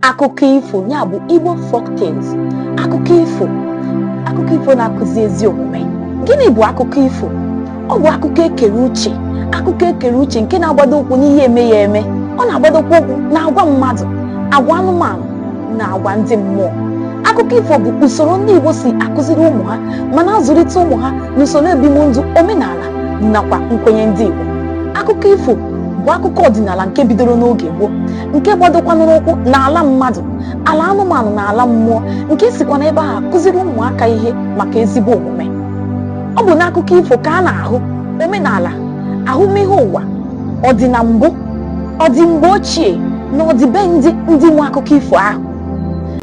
akụkọ ifo, ya bụ Igbo folk tales. Akụkọ ifo na-akụzi ezi omume. Gịnị bụ akụkọ ifo? Ọ bụ akụkọ ekere uche nke na-agbado ụkwụ n'ihe eme ya eme. Ọ na-agbadokwa ụkwụ na agwa mmadụ, agwa anụmanụ na agwa ndị mmụọ. Akụkọ ifo bụ usoro ndị Igbo si akụziri ụmụ ha ma na-azụlite ụmụ ha n'usoro ebimụndụ, omenala nakwa nkwenye ndị Igbo. Akụkọ ifo bụ akụkọ ọdịnala nke bidoro n'oge gboo, nke gbadokwanụrụ ụkwụ n'ala mmadụ, ala anụmanụ na ala mmụọ, nke sikwa n'ebe ahụ akụziri ụmụaka ihe maka ezigbo omume. Ọ bụ n'akụkọ ifo ka a na-ahụ omenala, ahụmịhe ụwa, ọdịna mbụ, ọdị mgbe ochie na ọdịbendị ndị nwe akụkọ ifo ahụ.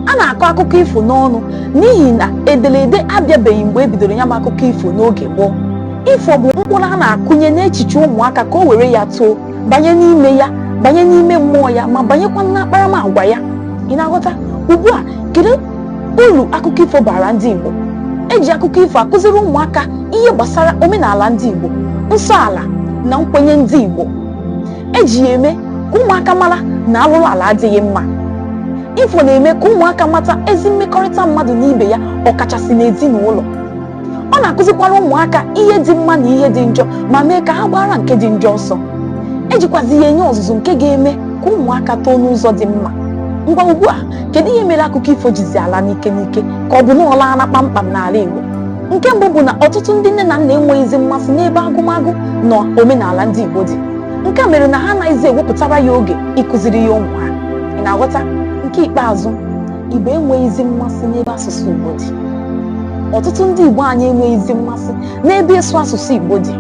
A na-akọ akụkọ ifo n'ọnụ n'ihi na ederede abịabeghị mgbe e bidoro ya bụ akụkọ ifo n'oge gboo. Ifo bụ mkpụrụ a na-akụnye n'echiche ụmụaka ka o were ya too, banye n'ime ya, banye n'ime mmụọ ya, ma banyekwa n'akparamagwa ya. Ị na-aghọta? Ugbu a, kedu uru akụkọ ifo bara ndị Igbo? Eji akụkọ ifo akụziri ụmụaka ihe gbasara omenala ndị Igbo, nsọ ala na nkwenye ndị Igbo. Eji ya eme ka ụmụaka mara na alụrụ ala adịghị mma. Ifo na-eme ka ụmụaka mata ezi mmekọrịta mmadụ na ibe ya, ọkachasị n'ezinụlọ. Ọ na-akụzikwara ụmụaka ihe dị mma na ihe dị njọ ma mee ka ha gbara nke dị njọ ọsọ. Ejikwazi ya enye ọzụzụ nke ga-eme ka ụmụaka too n'ụzọ dị mma. Ngwa ugbu a, kedu ihe mere akụkọ ifo jizi ala n'ike ka ọ bụ na ọ laa na kpamkpam n'ala Igbo? Nke mbụ bụ na ọtụtụ ndị nne na nna enweghịzi mmasị n'ebe agụmagụ na omenala ndị Igbo dị. Nke a mere na ha anaghịzi ewepụtara ya oge ịkụziri ya ụmụ ha. Ị na-aghọta? Nke ikpeazụ, Igbo enweghịzi mmasị n'ebe asụsụ Igbo dị. Ọtụtụ ndị Igbo anyị enweghịzi mmasị n'ebe ịsụ asụsụ Igbo dị.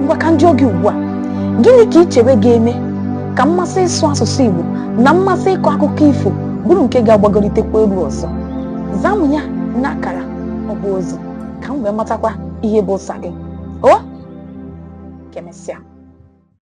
Ngwa ka ndị oge ugbu a, gịnị ka ị chere ga-eme ka mmasị ịsụ asụsụ Igbo na mmasị ịkọ akụkọ ifo bụrụ nke ga-agbagolitekwa elu ọzọ? Zaa m ya n'akara ọ bụ ozi ka m wee matakwa ihe bụ ụsa gị. O, ka emesịa.